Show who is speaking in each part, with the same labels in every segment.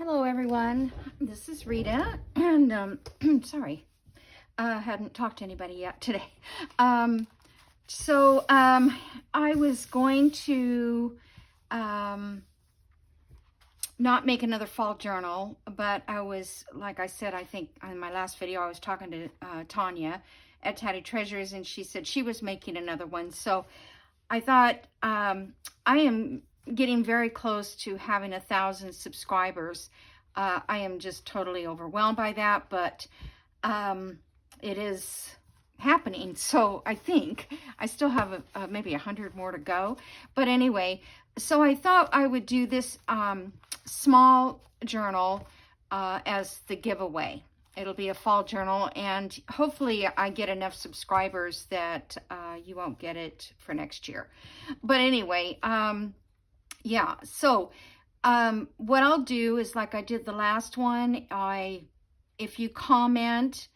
Speaker 1: Hello everyone, this is Rita, and sorry, I hadn't talked to anybody yet today. I was going to not make another fall journal, but I was, like I said, I think in my last video, I was talking to Tanya at Tatty Treasures, and she said she was making another one. So I thought, I am getting very close to having 1,000 subscribers. I am just totally overwhelmed by that, but it is happening. So I think I still have maybe 100 more to go. But anyway, so I thought I would do this small journal as the giveaway. It'll be a fall journal, and hopefully I get enough subscribers that you won't get it for next year. But anyway, yeah, so what I'll do is, like I did the last one, if you comment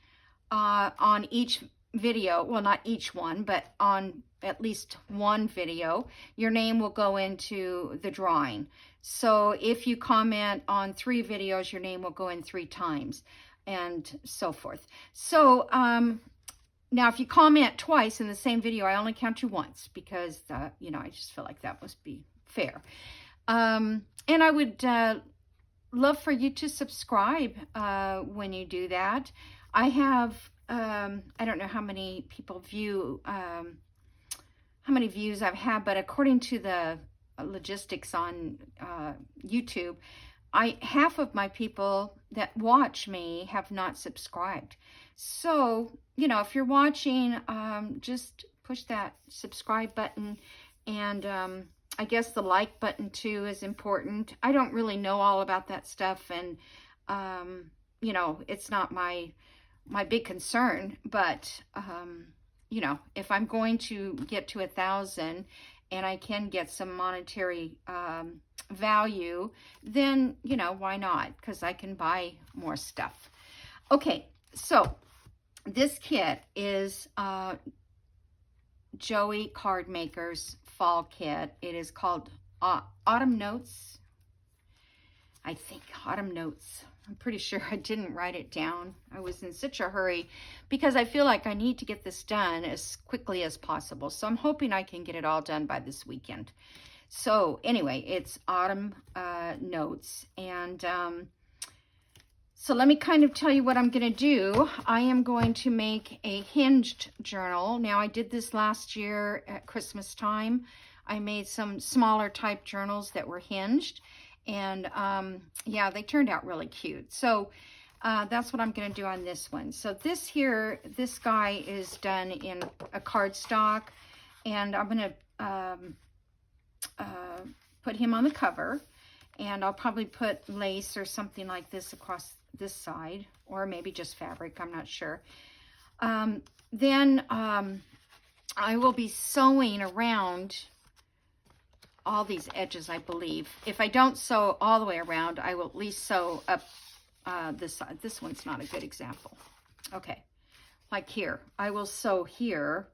Speaker 1: on each video, well, not each one, but on at least one video, your name will go into the drawing. So if you comment on 3 videos, your name will go in 3 times, and so forth. So now if you comment twice in the same video, I only count you once, because you know, I just feel like that must be fair. And I would love for you to subscribe when you do that. I have I don't know how many people view, how many views I've had, but according to the logistics on YouTube, half of my people that watch me have not subscribed. So, you know, if you're watching, just push that subscribe button, and I guess the like button too is important. I don't really know all about that stuff, and you know, it's not my big concern, but you know, if I'm going to get to 1,000 and I can get some monetary value, then, you know, why not? Because I can buy more stuff. Okay, so this kit is Joey Cardmaker's fall kit. It is called Autumn Notes. I think Autumn Notes. I'm pretty sure I didn't write it down. I was in such a hurry because I feel like I need to get this done as quickly as possible. So I'm hoping I can get it all done by this weekend. So anyway, it's Autumn Notes. And so let me kind of tell you what I'm going to do. I am going to make a hinged journal. Now, I did this last year at Christmas time. I made some smaller type journals that were hinged. And yeah, they turned out really cute. So that's what I'm going to do on this one. So this guy is done in a cardstock, and I'm going to put him on the cover, and I'll probably put lace or something like this across this side, or maybe just fabric, I'm not sure. Then I will be sewing around all these edges, I believe. If I don't sew all the way around, I will at least sew up this side. This one's not a good example. Okay, like here. I will sew here,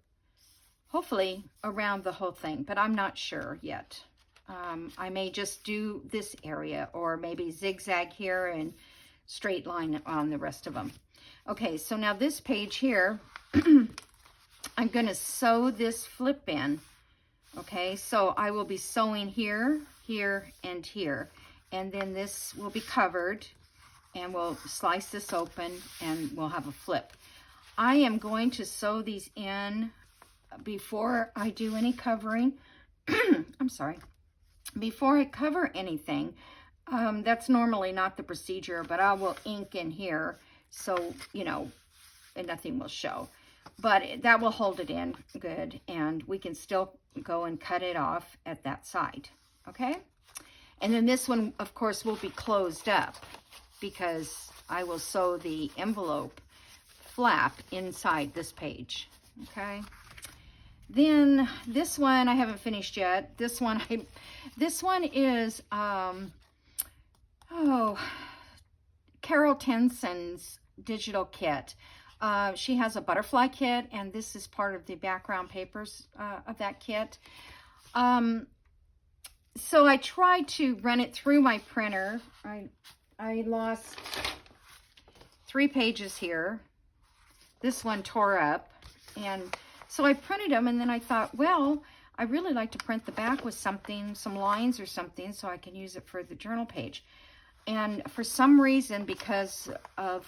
Speaker 1: hopefully around the whole thing, but I'm not sure yet. I may just do this area, or maybe zigzag here and straight line on the rest of them. Okay, so now this page here, I'm going to sew this flip in. Okay, so I will be sewing here, here, and here. And then this will be covered, and we'll slice this open, and we'll have a flip. I am going to sew these in before I do any covering. I'm sorry. Before I cover anything, that's normally not the procedure, but I will ink in here so, you know, and nothing will show. But that will hold it in good, and we can still go and cut it off at that side, okay? And then this one, of course, will be closed up because I will sew the envelope flap inside this page, okay? Then this one I haven't finished yet. This one is Carol Tenson's digital kit. She has a butterfly kit, and this is part of the background papers of that kit. So I tried to run it through my printer. I I lost 3 pages here. This one tore up, and so I printed them, and then I thought, well, I really like to print the back with something, some lines or something, so I can use it for the journal page. And for some reason, because of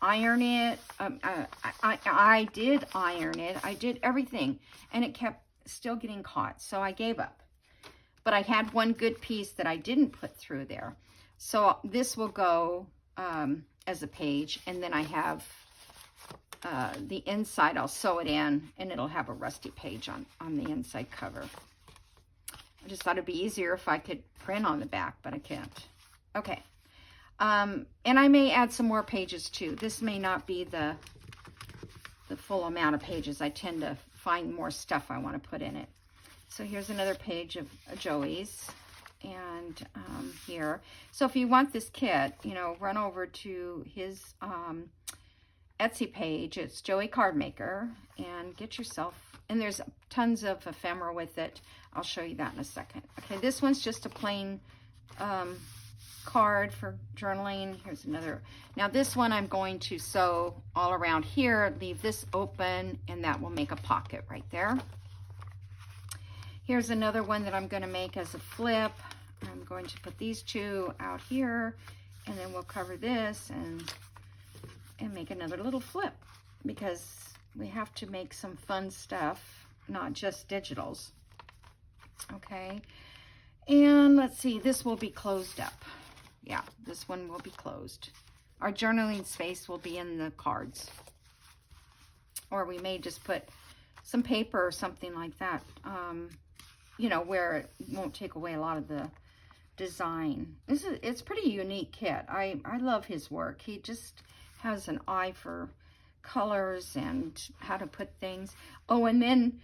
Speaker 1: iron it, I did iron it, I did everything, and it kept still getting caught, so I gave up. But I had one good piece that I didn't put through there. So this will go as a page, and then I have the inside, I'll sew it in, and it'll have a rusty page on the inside cover. I just thought it'd be easier if I could print on the back, but I can't. Okay. And I may add some more pages too. This may not be the full amount of pages. I tend to find more stuff I want to put in it. So here's another page of Joey's, and here. So if you want this kit, you know, run over to his Etsy page. It's Joey Cardmaker, and get yourself, and there's tons of ephemera with it. I'll show you that in a second. Okay, this one's just a plain card for journaling. Here's another. Now this one I'm going to sew all around here, leave this open, and that will make a pocket right there. Here's another one that I'm going to make as a flip. I'm going to put these 2 out here, and then we'll cover this and make another little flip, because we have to make some fun stuff, not just digitals. Okay, and let's see, this will be closed up. Yeah, this one will be closed. Our journaling space will be in the cards, or we may just put some paper or something like that, you know, where it won't take away a lot of the design. It's pretty unique kit. I love his work. He just has an eye for colors and how to put things. Oh, and then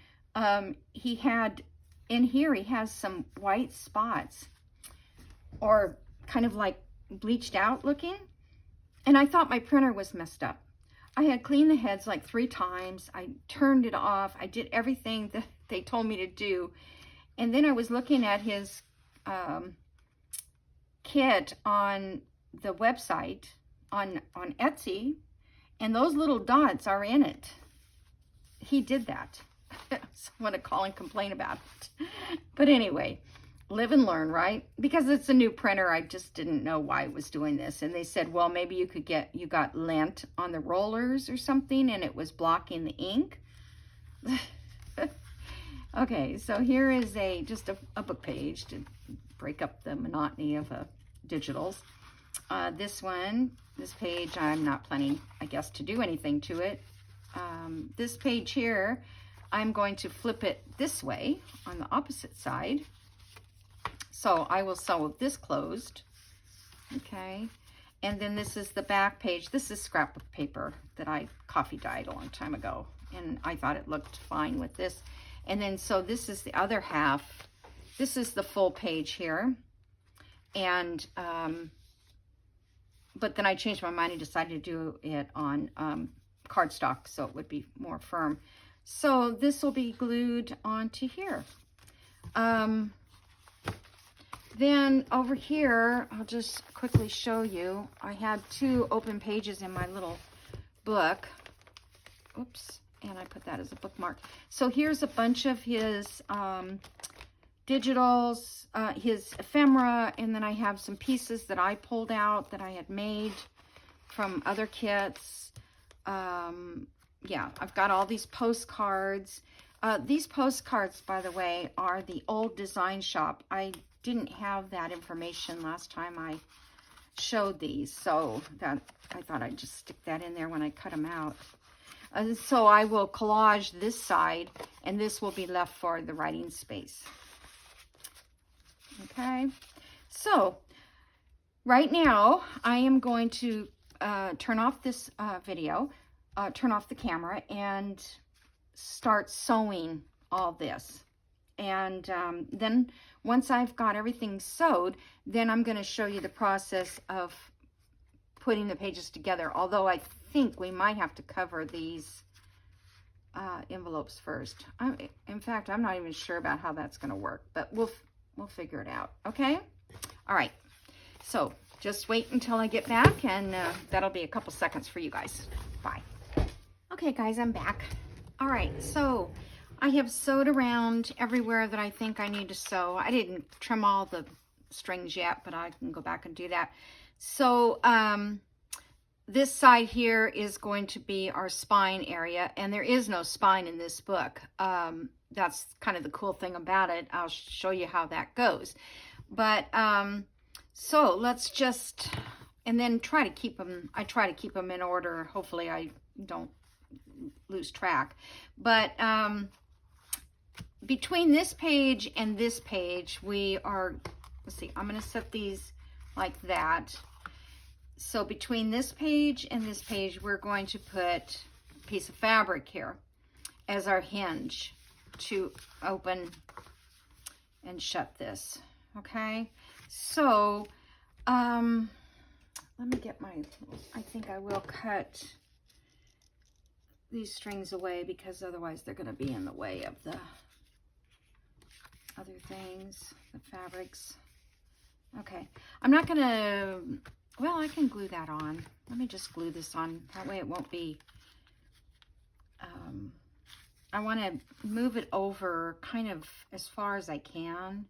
Speaker 1: he had in here, he has some white spots, or kind of like bleached out looking, and I thought my printer was messed up. I had cleaned the heads like 3 times. I turned it off. I did everything that they told me to do, and then I was looking at his kit on the website on Etsy, and those little dots are in it. He did that. So I want to call and complain about it. But anyway, live and learn, right? Because it's a new printer, I just didn't know why it was doing this. And they said, well, maybe you got lint on the rollers or something, and it was blocking the ink. Okay, so here is just a book page to break up the monotony of digitals. This page, I'm not planning, I guess, to do anything to it. This page here, I'm going to flip it this way on the opposite side. So I will sew this closed, okay? And then this is the back page. This is scrapbook paper that I coffee dyed a long time ago, and I thought it looked fine with this. And then, so this is the other half. This is the full page here. And, but then I changed my mind and decided to do it on cardstock, so it would be more firm. So this will be glued onto here. Then over here, I'll just quickly show you. I had 2 open pages in my little book. Oops, and I put that as a bookmark. So here's a bunch of his digitals, his ephemera, and then I have some pieces that I pulled out that I had made from other kits. Yeah, I've got all these postcards. These postcards, by the way, are the old design shop. I didn't have that information last time I showed these, so that I thought I'd just stick that in there when I cut them out. So I will collage this side, and this will be left for the writing space. Okay, so right now I am going to turn off this video, turn off the camera, and start sewing all this. And then once I've got everything sewed, then I'm going to show you the process of putting the pages together. Although I think we might have to cover these envelopes first. In fact, I'm not even sure about how that's going to work, but we'll figure it out. Okay. All right. So just wait until I get back, and that'll be a couple seconds for you guys. Bye. Okay, guys, I'm back. All right, so I have sewed around everywhere that I think I need to sew. I didn't trim all the strings yet, but I can go back and do that. So this side here is going to be our spine area, and there is no spine in this book. That's kind of the cool thing about it. I'll show you how that goes. But so let's just, and then try to keep them, I try to keep them in order. Hopefully I don't lose track. But between this page and this page, we are, let's see, I'm going to set these like that. So between this page and this page, we're going to put a piece of fabric here as our hinge to open and shut this. Okay, so let me get my, I think I will cut these strings away because otherwise they're going to be in the way of the other things, the fabrics. Okay, I'm not going to, well, I can glue that on. Let me just glue this on. That way it won't be, I want to move it over kind of as far as I can.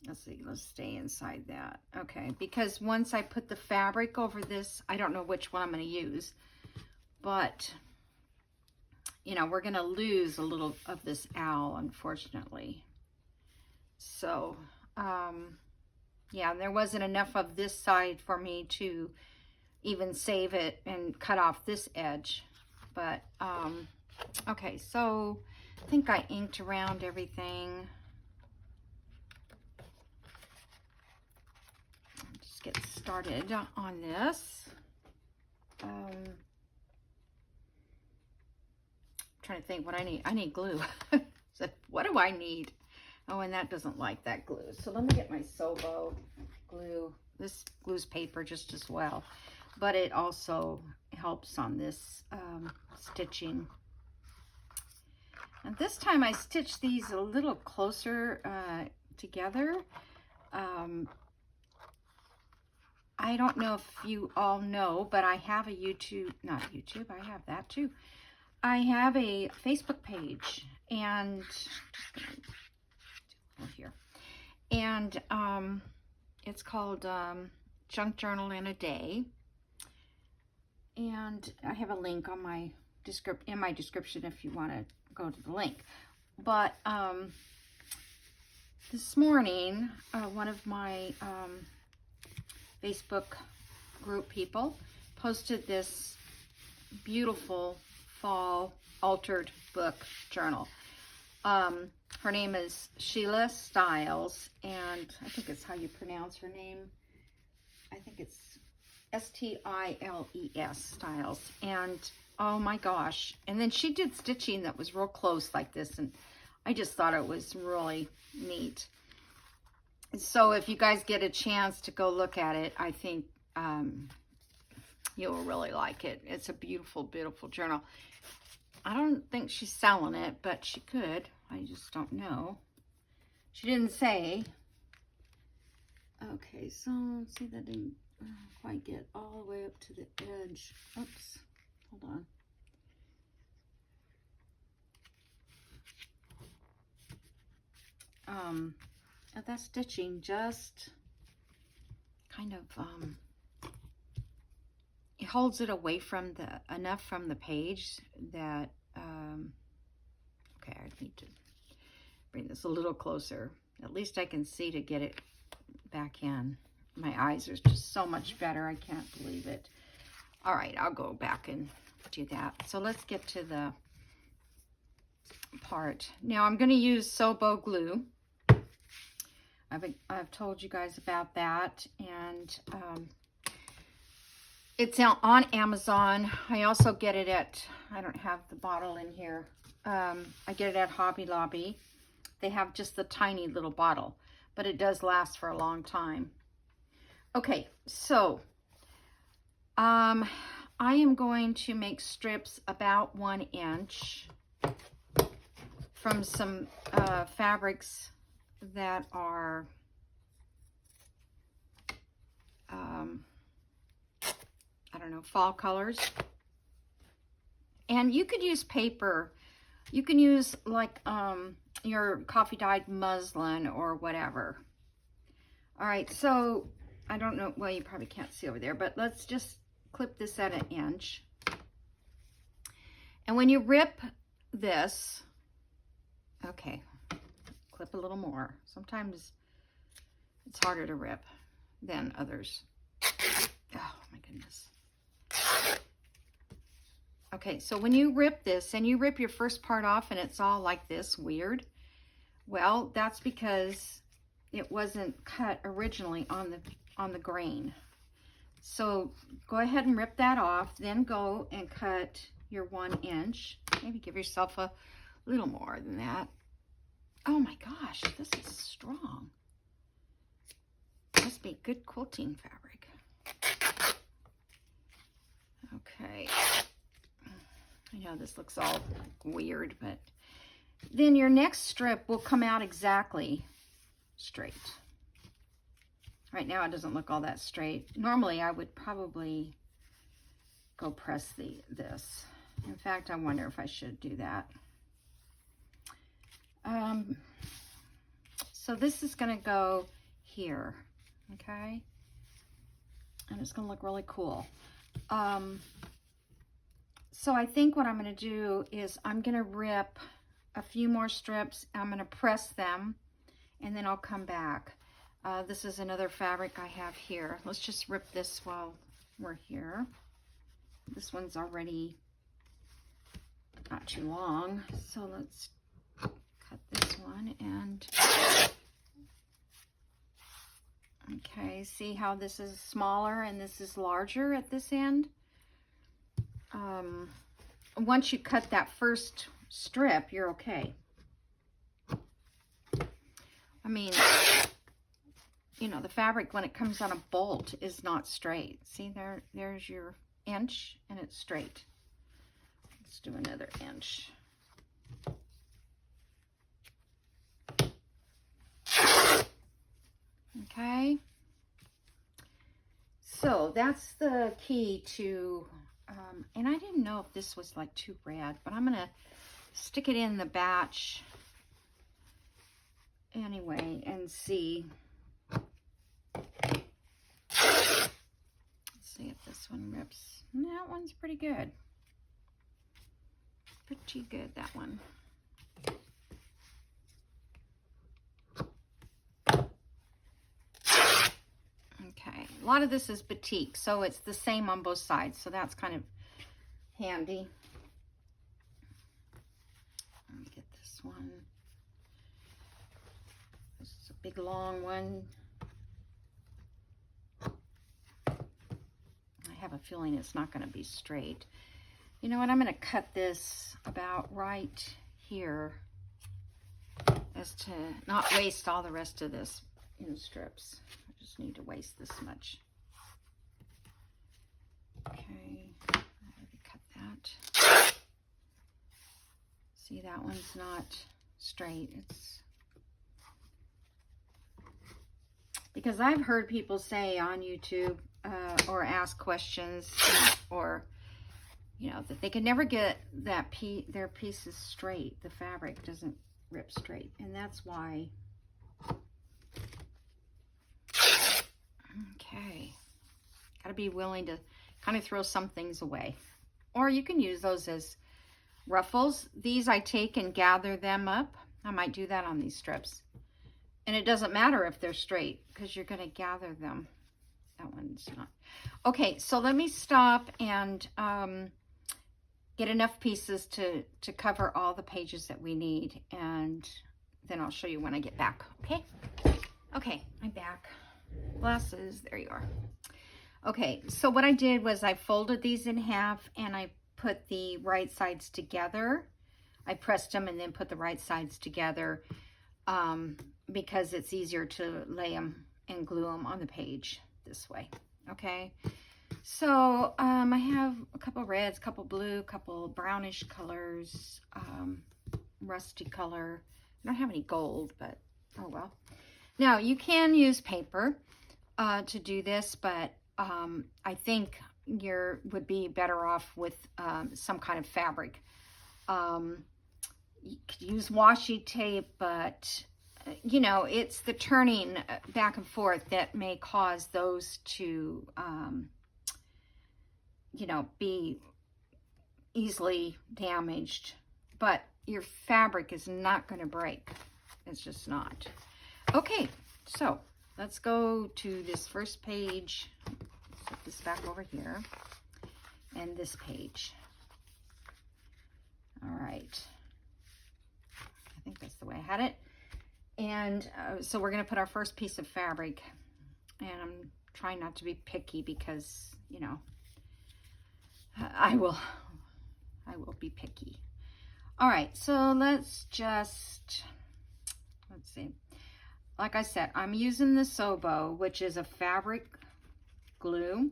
Speaker 1: Let's see, let's stay inside that. Okay, because once I put the fabric over this, I don't know which one I'm going to use, but, you know, we're going to lose a little of this owl, unfortunately. So, yeah, there wasn't enough of this side for me to even save it and cut off this edge. But, okay, so I think I inked around everything. Just get started on this. Trying to think what I need. I need glue. So what do I need? Oh, and that doesn't like that glue. So let me get my Sobo glue. This glues paper just as well, but it also helps on this stitching. And this time I stitched these a little closer together. I don't know if you all know, but I have a YouTube, not YouTube, I have that too. I have a Facebook page, and here, and it's called Junk Journal in a Day, and I have a link on my description if you want to go to the link. But this morning, one of my Facebook group people posted this beautiful fall altered book journal. Her name is Sheila Stiles, and I think it's how you pronounce her name. I think it's S-T-I-L-E-S, Stiles. And oh my gosh. And then she did stitching that was real close like this, and I just thought it was really neat. So if you guys get a chance to go look at it, I think you'll really like it. It's a beautiful, beautiful journal. I don't think she's selling it, but she could. I just don't know. She didn't say. Okay, so let's see, that didn't quite get all the way up to the edge. Oops, hold on. That stitching just kind of it holds it away from enough from the page that okay, I need to bring this a little closer. At least I can see to get it back in. My eyes are just so much better. I can't believe it. All right, I'll go back and do that. So let's get to the part. Now I'm going to use Sobo glue. I've told you guys about that, and it's on Amazon. I also get it at, I don't have the bottle in here. I get it at Hobby Lobby. They have just the tiny little bottle, but it does last for a long time. Okay, so I am going to make strips about 1 inch from some fabrics that are I don't know, fall colors. And you could use paper. You can use like your coffee dyed muslin or whatever. All right, so I don't know, well, you probably can't see over there, but let's just clip this at 1 inch. And when you rip this, okay, clip a little more. Sometimes it's harder to rip than others. Oh my goodness. Okay, so when you rip this and you rip your first part off and it's all like this weird, well, that's because it wasn't cut originally on the grain. So go ahead and rip that off, then go and cut your 1 inch. Maybe give yourself a little more than that. Oh my gosh, this is strong. Must be good quilting fabric. Okay. I know this looks all weird, but then your next strip will come out exactly straight. Right now it doesn't look all that straight. Normally I would probably go press this. In fact, I wonder if I should do that. So this is going to go here, okay? And it's going to look really cool. So I think what I'm going to do is I'm going to rip a few more strips. I'm going to press them, and then I'll come back. This is another fabric I have here. Let's just rip this while we're here. This one's already not too long, so let's cut this one. And okay, see how this is smaller and this is larger at this end? Once you cut that first strip, you're okay. I mean, you know, the fabric when it comes on a bolt is not straight. See, there's your inch and it's straight. Let's do another inch. Okay. So that's the key to, and I didn't know if this was like too red, but I'm gonna stick it in the batch anyway and see. Let's see if this one rips. That one's pretty good. Pretty good, that one. Okay, a lot of this is batik, so it's the same on both sides, so that's kind of handy. Let me get this one. This is a big long one. I have a feeling it's not going to be straight. You know what, I'm going to cut this about right here as to not waste all the rest of this in strips. I just need to waste this much. Okay, I already cut that. See, that one's not straight. It's because I've heard people say on YouTube or ask questions or, you know, that they can never get that their pieces straight. The fabric doesn't rip straight, and that's why. Okay, got to be willing to kind of throw some things away, or you can use those as ruffles. These I take and gather them up. I might do that on these strips, and it doesn't matter if they're straight because you're going to gather them. That one's not. Okay, so let me stop and get enough pieces to cover all the pages that we need, and then I'll show you when I get back. Okay, I'm back. Glasses, there you are. Okay, so what I did was I folded these in half and I put the right sides together. I pressed them and then put the right sides together because it's easier to lay them and glue them on the page this way. Okay, so I have a couple reds, couple blue, couple brownish colors, rusty color. I don't have any gold, but oh well. Now you can use paper. to do this, but I think you would be better off with some kind of fabric. You could use washi tape, but you know, it's the turning back and forth that may cause those to, you know, be easily damaged. But your fabric is not going to break. It's just not. Okay, so let's go to this first page. Set this back over here. And this page. All right. I think that's the way I had it. And so we're going to put our first piece of fabric. And I'm trying not to be picky because, you know, I will be picky. All right, so let's see. Like I said, I'm using the Sobo, which is a fabric glue.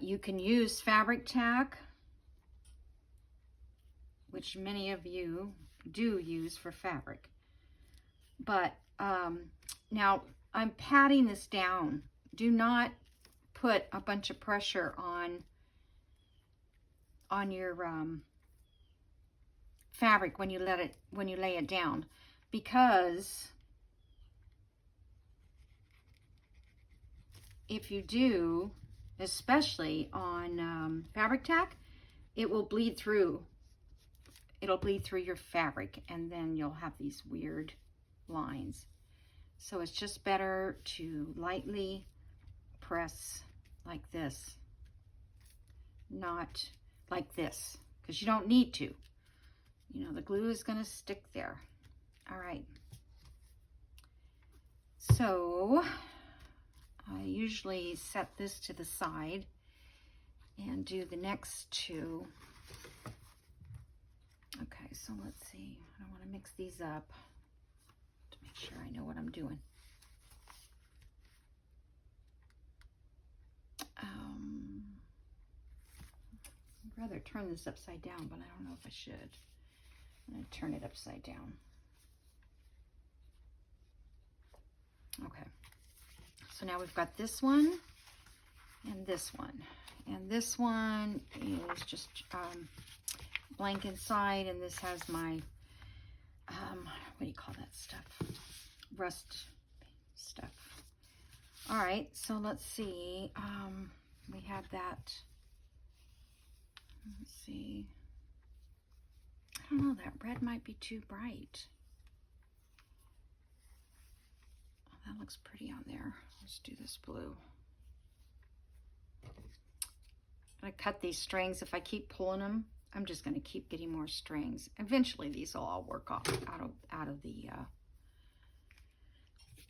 Speaker 1: You can use fabric tack, which many of you do use for fabric. But now I'm patting this down. Do not put a bunch of pressure on your fabric when you lay it down, because if you do, especially on fabric tack, it will bleed through. It'll bleed through your fabric, and then you'll have these weird lines. So it's just better to lightly press like this, not like this, because you don't need to. You know, the glue is going to stick there. All right. So I usually set this to the side and do the next two. Okay, so let's see. I want to mix these up to make sure I know what I'm doing. I'd rather turn this upside down, but I don't know if I should. I'm going to turn it upside down. Okay. So now we've got this one and this one. And this one is just blank inside, and this has my, what do you call that stuff? Rust stuff. All right, so let's see. We have that. Let's see. I don't know, that red might be too bright. Oh, that looks pretty on there. Let's do this blue. I cut these strings. If I keep pulling them, I'm just going to keep getting more strings. Eventually, these will all work off out of the.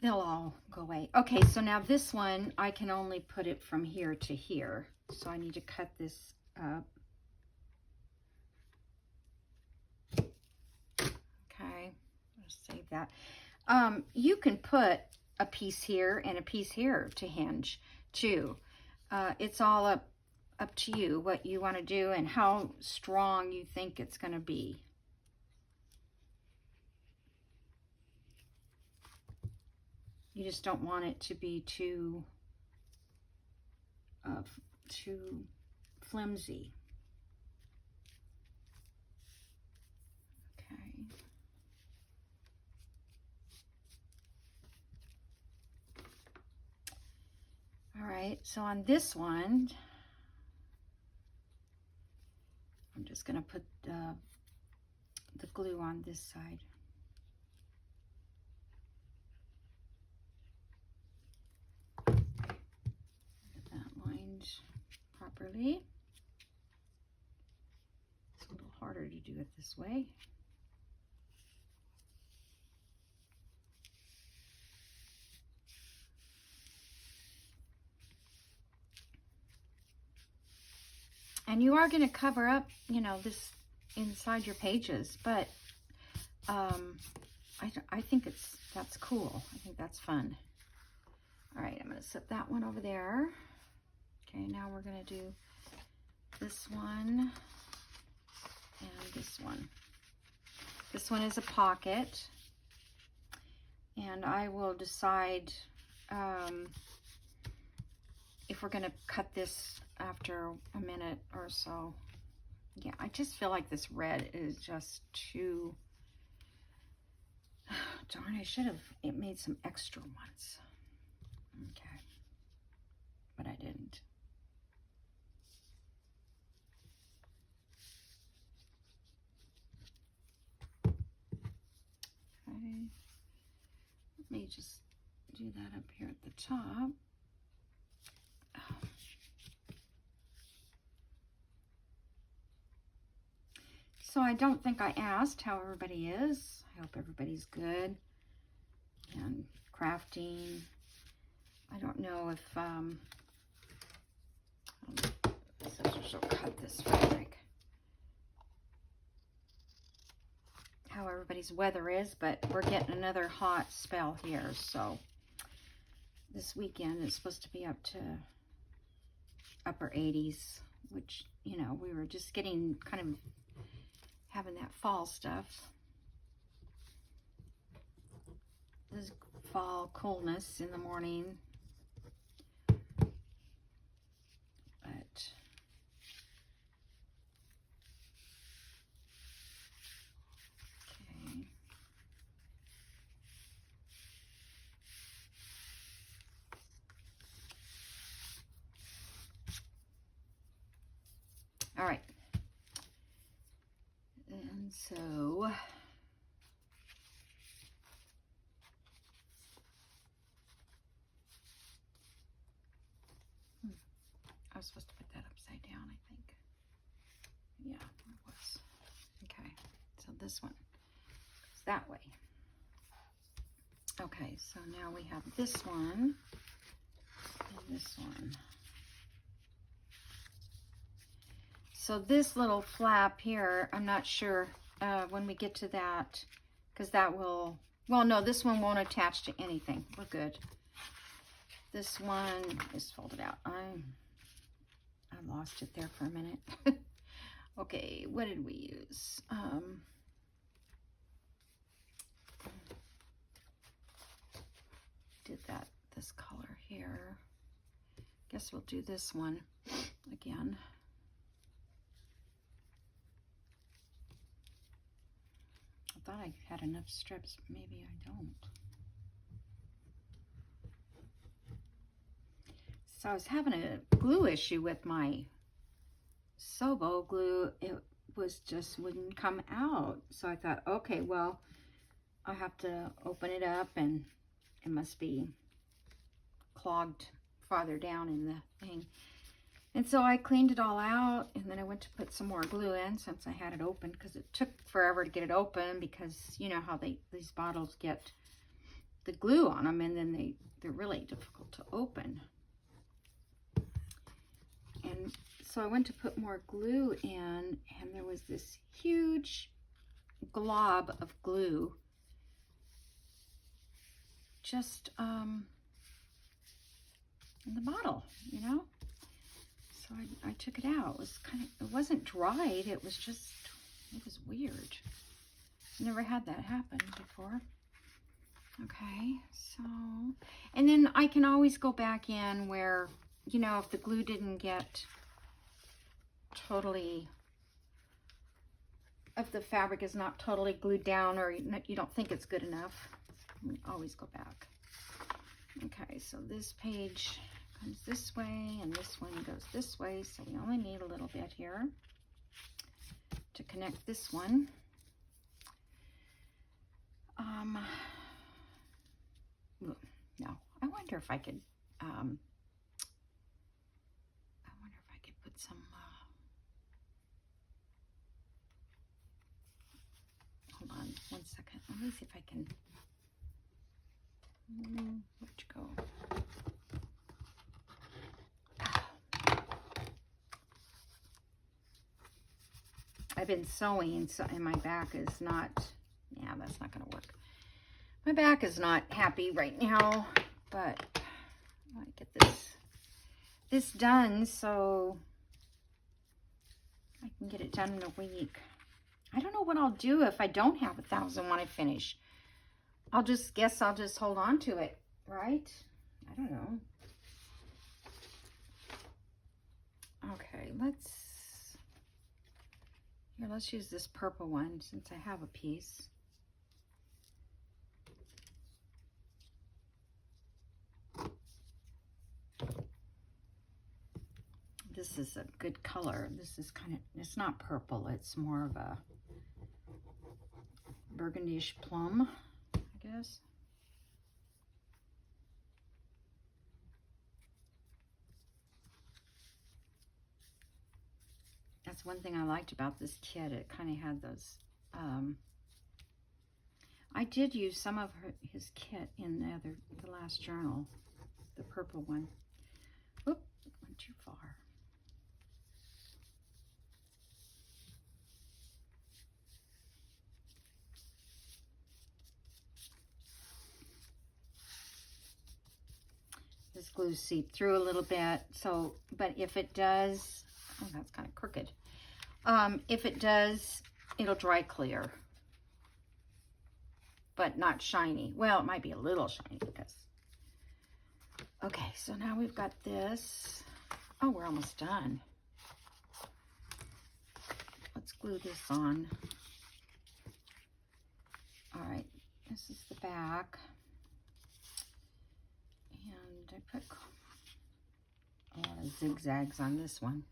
Speaker 1: They'll all go away. Okay, so now this one, I can only put it from here to here. So I need to cut this up. Okay, let's save that. You can put a piece here and a piece here to hinge too. It's all up to you what you want to do and how strong you think it's going to be. You just don't want it to be too flimsy. Okay. All right, so on this one, I'm just going to put the glue on this side. Get that lined properly. It's a little harder to do it this way. And you are going to cover up, you know, this inside your pages, but I think that's cool. I think that's fun. All right, I'm going to set that one over there. Okay, now we're going to do this one and this one. This one is a pocket. and I will decide if we're gonna cut this after a minute or so. Yeah, I just feel like this red is just too, darn, I should have made some extra ones. Okay, but I didn't. Okay, let me just do that up here at the top. So I don't think I asked how everybody is. I hope everybody's good and crafting. I don't know if scissors will cut this fabric. How everybody's weather is, but we're getting another hot spell here. So this weekend is supposed to be up to upper 80s, which, you know, we were just getting kind of having that fall stuff. This fall coolness in the morning. But okay. All right. And so I was supposed to put that upside down, I think. Yeah, it was. Okay, so this one goes that way. Okay, so now we have this one and this one. So this little flap here, I'm not sure when we get to that, because that will, well, no, this one won't attach to anything. We're good. This one is folded out. I lost it there for a minute. Okay, what did we use? Did that, this color here. Guess we'll do this one again. I thought I had enough strips. Maybe I don't. So I was having a glue issue with my Sobo glue. It was just wouldn't come out. So I thought, okay, well, I have to open it up and it must be clogged farther down in the thing. And so I cleaned it all out, and then I went to put some more glue in since I had it open, because it took forever to get it open, because you know how these bottles get the glue on them, and then they're really difficult to open. And so I went to put more glue in, and there was this huge glob of glue just in the bottle, you know. So I took it out. It was it wasn't dried. It was just, it was weird. Never had that happen before. Okay, so, and then I can always go back in where, you know, if the glue didn't get totally, if the fabric is not totally glued down, or you don't think it's good enough, you can always go back. Okay, so this page comes this way, and this one goes this way, so we only need a little bit here to connect this one. No, I wonder if I could, put some, hold on one second, let me see if I can, where'd you go? I've been sewing, so, and my back is not, yeah, that's not gonna work. My back is not happy right now, but I want to get this done so I can get it done in a week. I don't know what I'll do if I don't have 1,000 when I finish. I'll just hold on to it, right? I don't know. Okay, let's use this purple one since I have a piece. This is a good color. This is it's not purple, it's more of a burgundyish plum, I guess. That's one thing I liked about this kit. It kind of had those, I did use some of his kit in the last journal, the purple one. Oop, went too far. This glue seeped through a little bit, so, but if it does, oh, that's kind of crooked. If it does, it'll dry clear, but not shiny. Well, it might be a little shiny because, okay, so now we've got this. Oh, we're almost done. Let's glue this on. All right, this is the back. And I put a lot of zigzags on this one.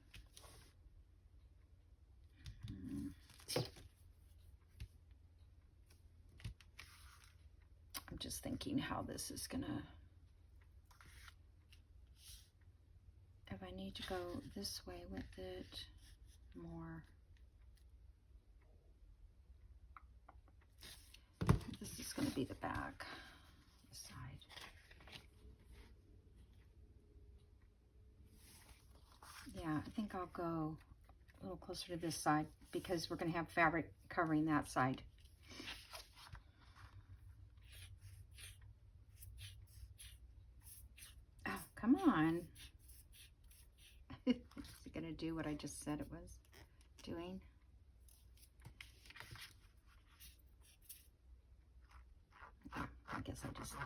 Speaker 1: I'm just thinking how this is gonna, if I need to go this way with it more. This is gonna be the back, the side. Yeah, I think I'll go a little closer to this side because we're gonna have fabric covering that side. Oh, come on. Is it gonna do what I just said it was doing? Oh, I guess I just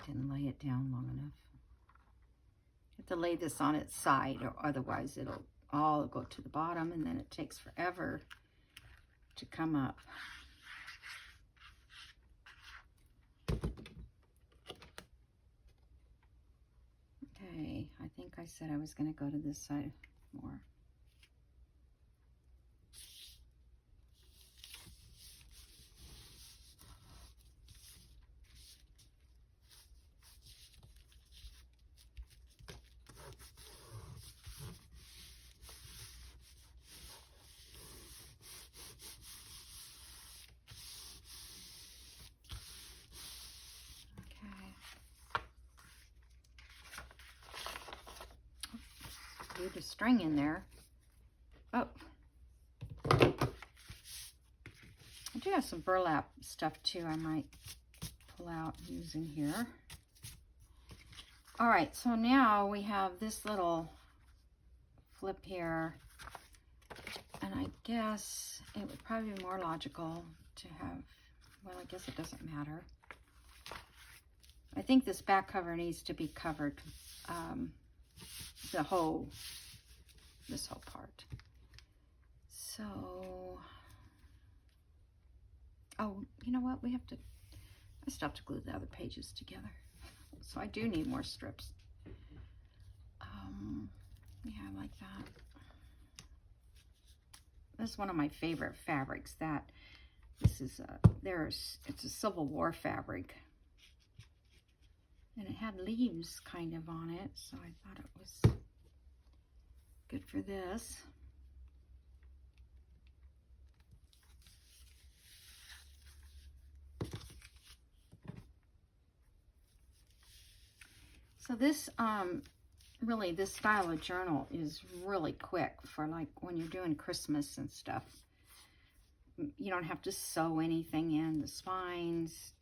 Speaker 1: didn't lay it down long enough. I have to lay this on its side, or otherwise it'll all go to the bottom and then it takes forever to come up. Okay, I think I said I was going to go to this side more. The string in there. Oh, I do have some burlap stuff too I might pull out and use in here. All right, so now we have this little flip here, and I guess it would probably be more logical to have, well, I guess it doesn't matter. I think this back cover needs to be covered, this whole part. So, oh, you know what? I still have to glue the other pages together. So I do need more strips. Yeah, I like that. This is one of my favorite fabrics. This is it's a Civil War fabric. And it had leaves kind of on it, so I thought it was good for this. So this, really, this style of journal is really quick for like when you're doing Christmas and stuff. You don't have to sew anything in the spines.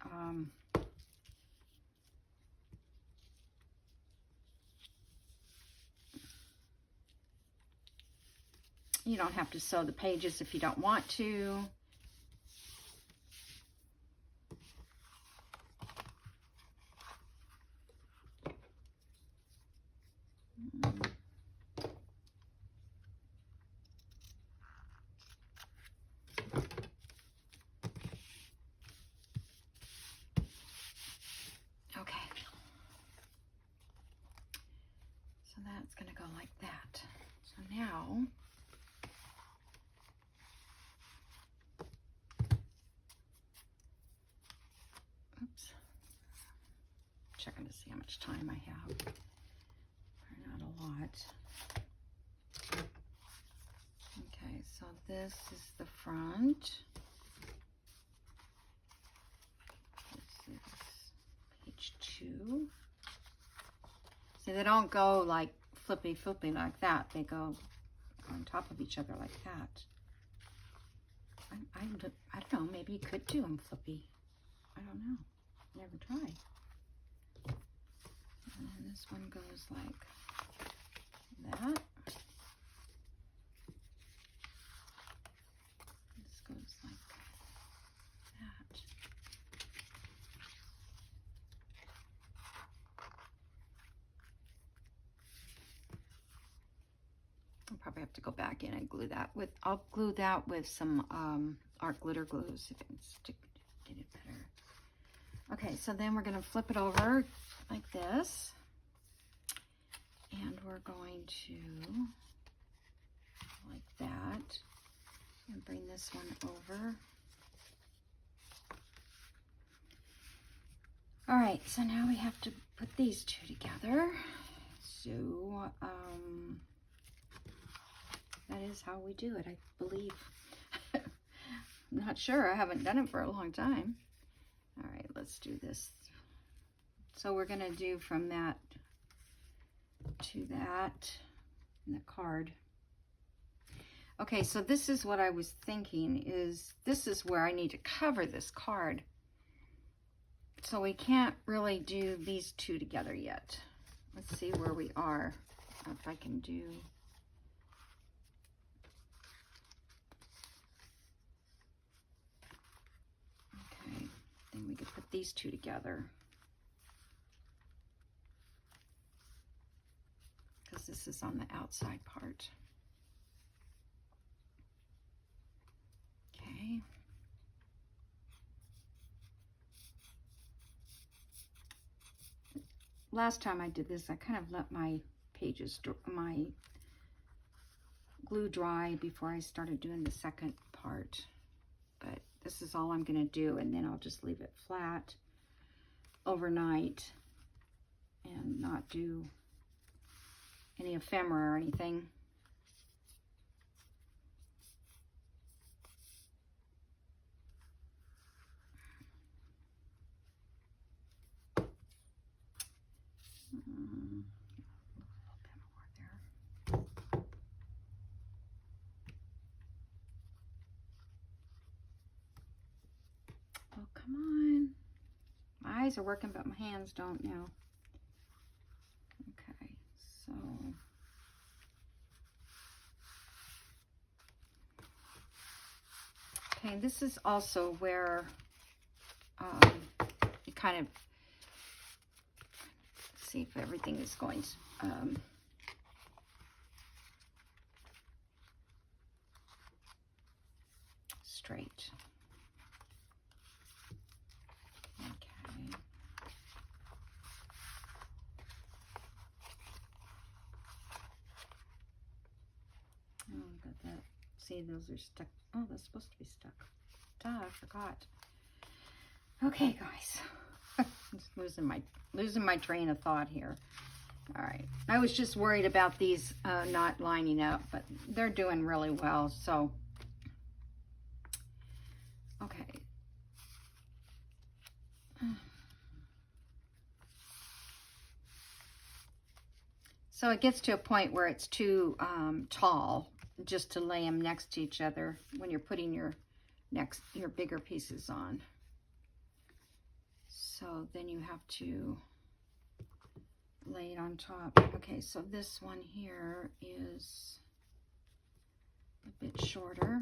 Speaker 1: You don't have to sew the pages if you don't want to. Okay. So that's going to go like that. So now, oops, checking to see how much time I have. Not a lot. Okay, so this is the front. This is page 2. See, they don't go like flippy like that. They go on top of each other like that. I don't know, maybe you could do them flippy. I don't know. Never tried. And then this one goes like that. This goes like that. I'll probably have to go back in and glue that with, I'll glue that with some art glitter glues if it's to get it better. Okay, so then we're going to flip it over like this. And we're going to, like that, and bring this one over. All right, so now we have to put these two together. So, that is how we do it, I believe. I'm not sure, I haven't done it for a long time. All right, let's do this. So we're gonna do from that to that in the card. Okay, so this is what I was thinking, is this is where I need to cover this card. So we can't really do these two together yet. Let's see where we are, if I can do. Okay, then we could put these two together. Because this is on the outside part. Okay. Last time I did this, I kind of let my pages, my glue dry before I started doing the second part. But this is all I'm going to do, and then I'll just leave it flat overnight and not do any ephemera or anything. Oh, come on. My eyes are working, but my hands don't now. Okay, so okay, this is also where you kind of see if everything is going straight. Okay. Oh, got that. See, those are stuck. Oh, that's supposed to be stuck. Duh, I forgot. Okay, guys. Just losing my train of thought here. All right. I was just worried about these not lining up, but they're doing really well. So, okay. So it gets to a point where it's too tall just to lay them next to each other when you're putting your bigger pieces on. So then you have to lay it on top. Okay, so this one here is a bit shorter.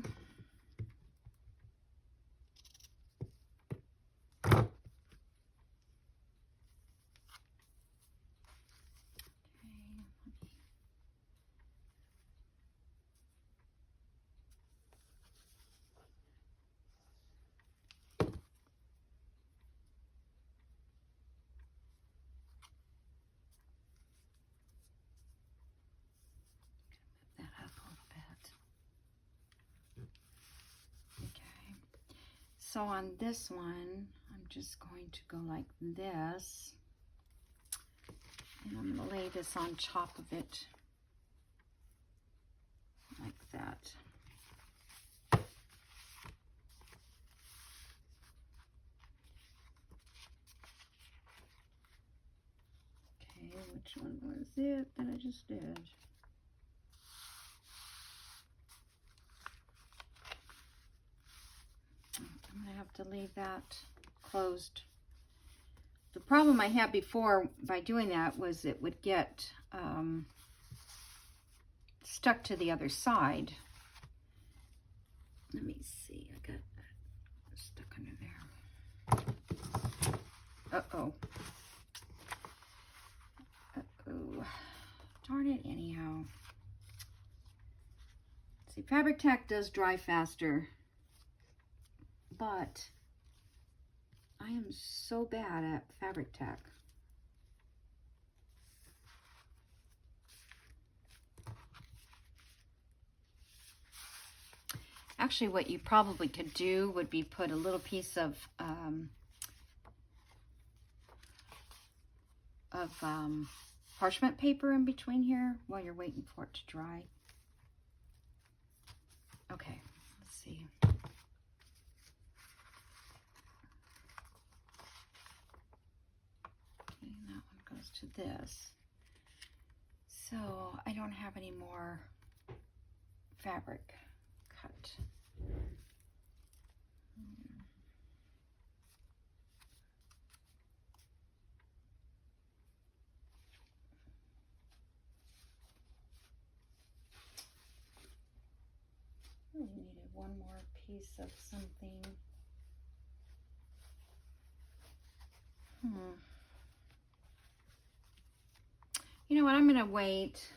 Speaker 1: So on this one, I'm just going to go like this. And I'm going to lay this on top of it. Like that. Okay, which one was it that I just did? I'm going to have to leave that closed. The problem I had before by doing that was it would get stuck to the other side. Let me see. I got that stuck under there. Uh-oh. Uh-oh. Darn it anyhow. See, Fabric Tack does dry faster, but I am so bad at Fabric Tack. Actually, what you probably could do would be put a little piece of parchment paper in between here while you're waiting for it to dry. Okay, let's see. Okay, that one goes to this. So I don't have any more fabric cut. Really needed one more piece of something. You know what? I'm gonna wait.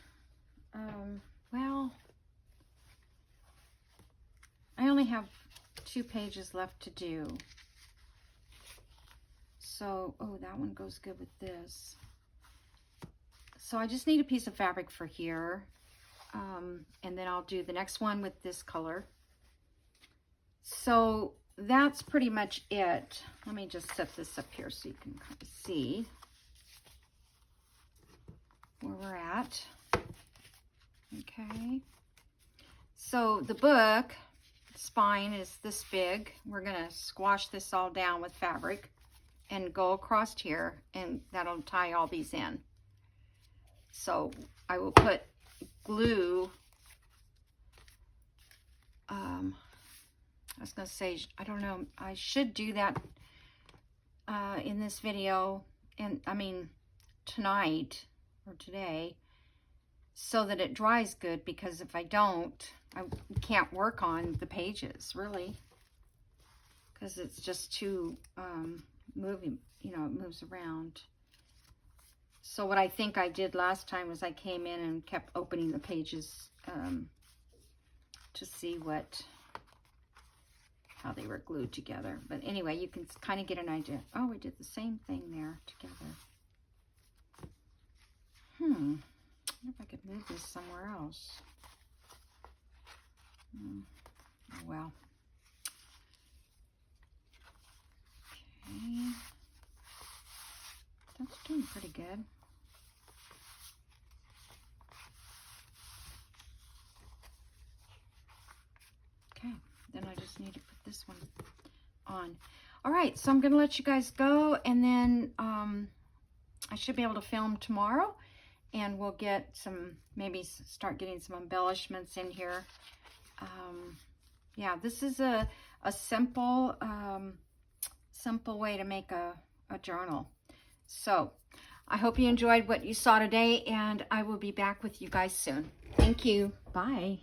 Speaker 1: Well, I only have 2 pages left to do. So, oh, that one goes good with this. So I just need a piece of fabric for here. And then I'll do the next one with this color. So that's pretty much it. Let me just set this up here so you can kind of see where we're at. Okay. So the book spine is this big. We're going to squash this all down with fabric and go across here, and that'll tie all these in. So I will put glue. I was going to say, I don't know, I should do that in this video, and I mean tonight or today, so that it dries good, because if I don't, I can't work on the pages really, because it's just too moving, you know, it moves around. So what I think I did last time was I came in and kept opening the pages to see how they were glued together. But anyway, you can kind of get an idea. Oh, we did the same thing there together. I wonder if I could move this somewhere else. Oh, well. Okay. That's doing pretty good. Okay, then I just need to put this one on. All right, so I'm going to let you guys go, and then I should be able to film tomorrow, and we'll get some, maybe start getting some embellishments in here. Yeah, this is a simple, simple way to make a journal. So I hope you enjoyed what you saw today, and I will be back with you guys soon. Thank you. Bye.